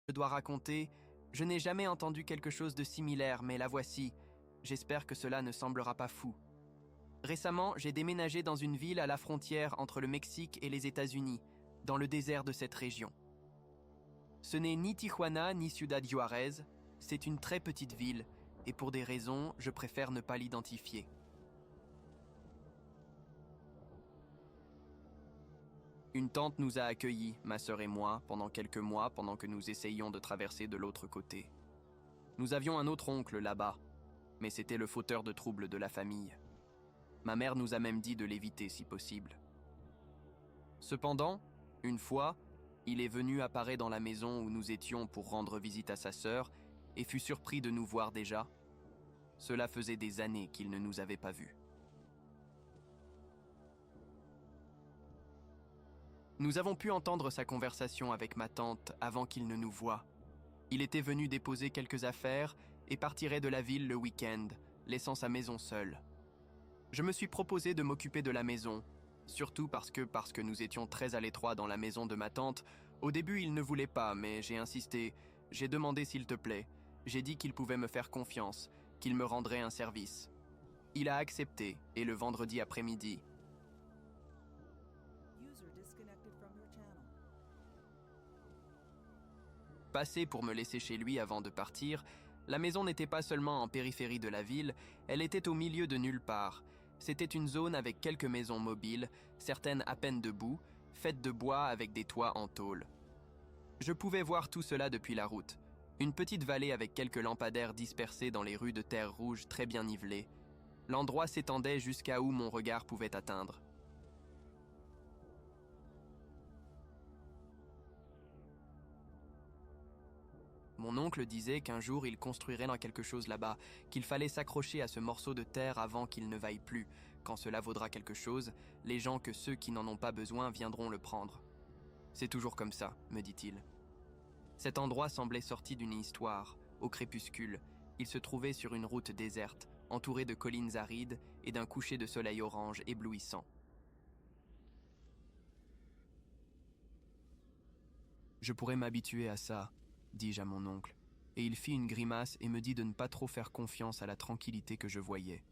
Je dois raconter, je n'ai jamais entendu quelque chose de similaire, mais la voici. J'espère que cela ne semblera pas fou. Récemment, j'ai déménagé dans une ville à la frontière entre le Mexique et les États-Unis, dans le désert de cette région. Ce n'est ni Tijuana ni Ciudad Juárez, c'est une très petite ville, et pour des raisons, je préfère ne pas l'identifier. Une tante nous a accueillis, ma sœur et moi, pendant quelques mois pendant que nous essayions de traverser de l'autre côté. Nous avions un autre oncle là-bas, mais c'était le fauteur de troubles de la famille. Ma mère nous a même dit de l'éviter si possible. Cependant, une fois, il est venu apparaître dans la maison où nous étions pour rendre visite à sa sœur et fut surpris de nous voir déjà. Cela faisait des années qu'il ne nous avait pas vus. Nous avons pu entendre sa conversation avec ma tante avant qu'il ne nous voie. Il était venu déposer quelques affaires et partirait de la ville le week-end, laissant sa maison seule. Je me suis proposé de m'occuper de la maison, surtout parce que nous étions très à l'étroit dans la maison de ma tante. Au début, il ne voulait pas, mais j'ai insisté. J'ai demandé s'il te plaît. J'ai dit qu'il pouvait me faire confiance, qu'il me rendrait un service. Il a accepté, et le vendredi après-midi, passé pour me laisser chez lui avant de partir. La maison n'était pas seulement en périphérie de la ville, elle était au milieu de nulle part. C'était une zone avec quelques maisons mobiles, certaines à peine debout, faites de bois avec des toits en tôle. Je pouvais voir tout cela depuis la route. Une petite vallée avec quelques lampadaires dispersés dans les rues de terre rouge très bien nivelées. L'endroit s'étendait jusqu'à où mon regard pouvait atteindre. Mon oncle disait qu'un jour il construirait dans quelque chose là-bas, qu'il fallait s'accrocher à ce morceau de terre avant qu'il ne vaille plus. Quand cela vaudra quelque chose, les gens que ceux qui n'en ont pas besoin viendront le prendre. C'est toujours comme ça, me dit-il. Cet endroit semblait sorti d'une histoire. Au crépuscule, il se trouvait sur une route déserte, entouré de collines arides et d'un coucher de soleil orange éblouissant. Je pourrais m'habituer à ça, dis-je à mon oncle, et il fit une grimace et me dit de ne pas trop faire confiance à la tranquillité que je voyais.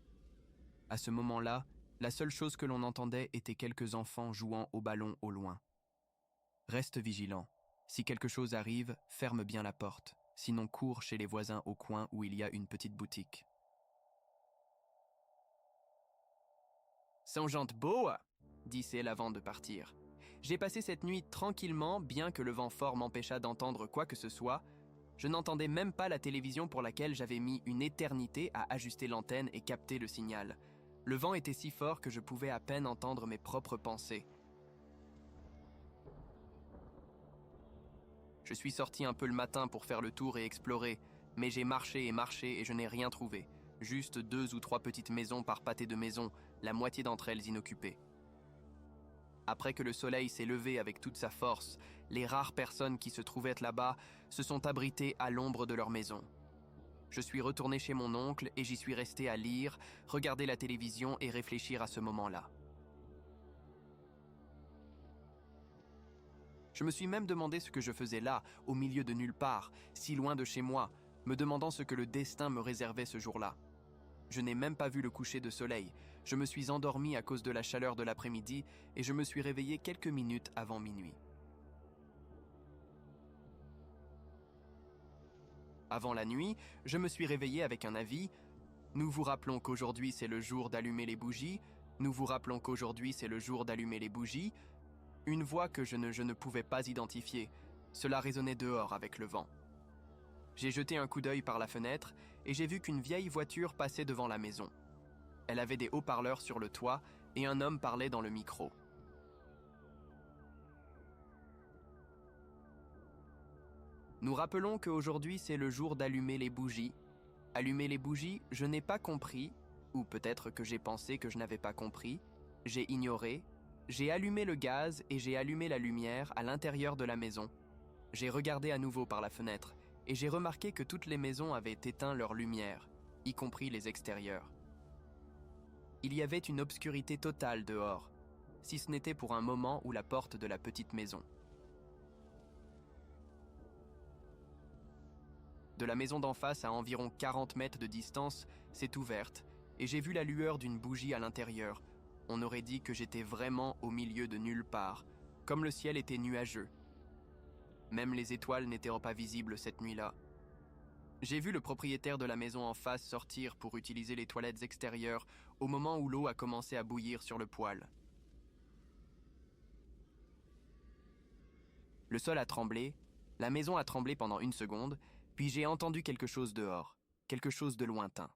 À ce moment-là, la seule chose que l'on entendait était quelques enfants jouant au ballon au loin. Reste vigilant. Si quelque chose arrive, ferme bien la porte, sinon cours chez les voisins au coin où il y a une petite boutique. Sont gens beaux, dit-elle avant de partir. J'ai passé cette nuit tranquillement, bien que le vent fort m'empêchât d'entendre quoi que ce soit. Je n'entendais même pas la télévision pour laquelle j'avais mis une éternité à ajuster l'antenne et capter le signal. Le vent était si fort que je pouvais à peine entendre mes propres pensées. Je suis sorti un peu le matin pour faire le tour et explorer, mais j'ai marché et je n'ai rien trouvé. Juste 2 ou 3 petites maisons par pâté de maisons, la moitié d'entre elles inoccupées. Après que le soleil s'est levé avec toute sa force, les rares personnes qui se trouvaient là-bas se sont abritées à l'ombre de leur maison. Je suis retourné chez mon oncle et j'y suis resté à lire, regarder la télévision et réfléchir à ce moment-là. Je me suis même demandé ce que je faisais là, au milieu de nulle part, si loin de chez moi, me demandant ce que le destin me réservait ce jour-là. Je n'ai même pas vu le coucher de soleil. Je me suis endormi à cause de la chaleur de l'après-midi et je me suis réveillé quelques minutes avant minuit. Avant la nuit, je me suis réveillé avec un avis. Nous vous rappelons qu'aujourd'hui c'est le jour d'allumer les bougies. Nous vous rappelons qu'aujourd'hui c'est le jour d'allumer les bougies. Une voix que je ne pouvais pas identifier. Cela résonnait dehors avec le vent. J'ai jeté un coup d'œil par la fenêtre et j'ai vu qu'une vieille voiture passait devant la maison. Elle avait des haut-parleurs sur le toit et un homme parlait dans le micro. Nous rappelons qu'aujourd'hui c'est le jour d'allumer les bougies. Allumer les bougies, je n'ai pas compris, ou peut-être que j'ai pensé que je n'avais pas compris. J'ai ignoré. J'ai allumé le gaz et j'ai allumé la lumière à l'intérieur de la maison. J'ai regardé à nouveau par la fenêtre et j'ai remarqué que toutes les maisons avaient éteint leur lumière, y compris les extérieurs. Il y avait une obscurité totale dehors, si ce n'était pour un moment où la porte de la petite maison. de la maison d'en face à environ 40 mètres de distance s'est ouverte et j'ai vu la lueur d'une bougie à l'intérieur. On aurait dit que j'étais vraiment au milieu de nulle part, comme le ciel était nuageux. Même les étoiles n'étaient pas visibles cette nuit-là. J'ai vu le propriétaire de la maison en face sortir pour utiliser les toilettes extérieures au moment où l'eau a commencé à bouillir sur le poêle. Le sol a tremblé, la maison a tremblé pendant 1 seconde, puis j'ai entendu quelque chose dehors, quelque chose de lointain.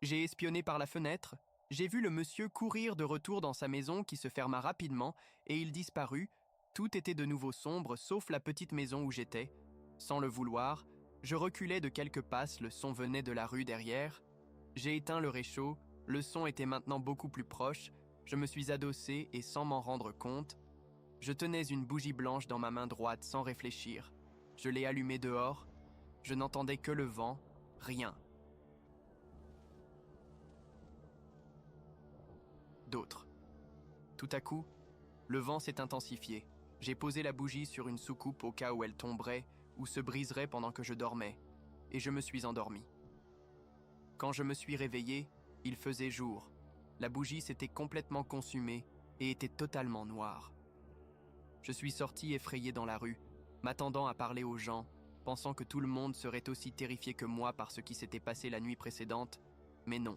J'ai espionné par la fenêtre, j'ai vu le monsieur courir de retour dans sa maison qui se ferma rapidement et il disparut. Tout était de nouveau sombre sauf la petite maison où j'étais. Sans le vouloir, je reculais de quelques passes, le son venait de la rue derrière. J'ai éteint le réchaud, le son était maintenant beaucoup plus proche, je me suis adossé et sans m'en rendre compte, je tenais une bougie blanche dans ma main droite sans réfléchir. Je l'ai allumée dehors, je n'entendais que le vent, rien. D'autres. Tout à coup, le vent s'est intensifié. J'ai posé la bougie sur une soucoupe au cas où elle tomberait ou se briserait pendant que je dormais, et je me suis endormi. Quand je me suis réveillé, il faisait jour. La bougie s'était complètement consumée et était totalement noire. Je suis sorti effrayé dans la rue, m'attendant à parler aux gens, pensant que tout le monde serait aussi terrifié que moi par ce qui s'était passé la nuit précédente, mais non.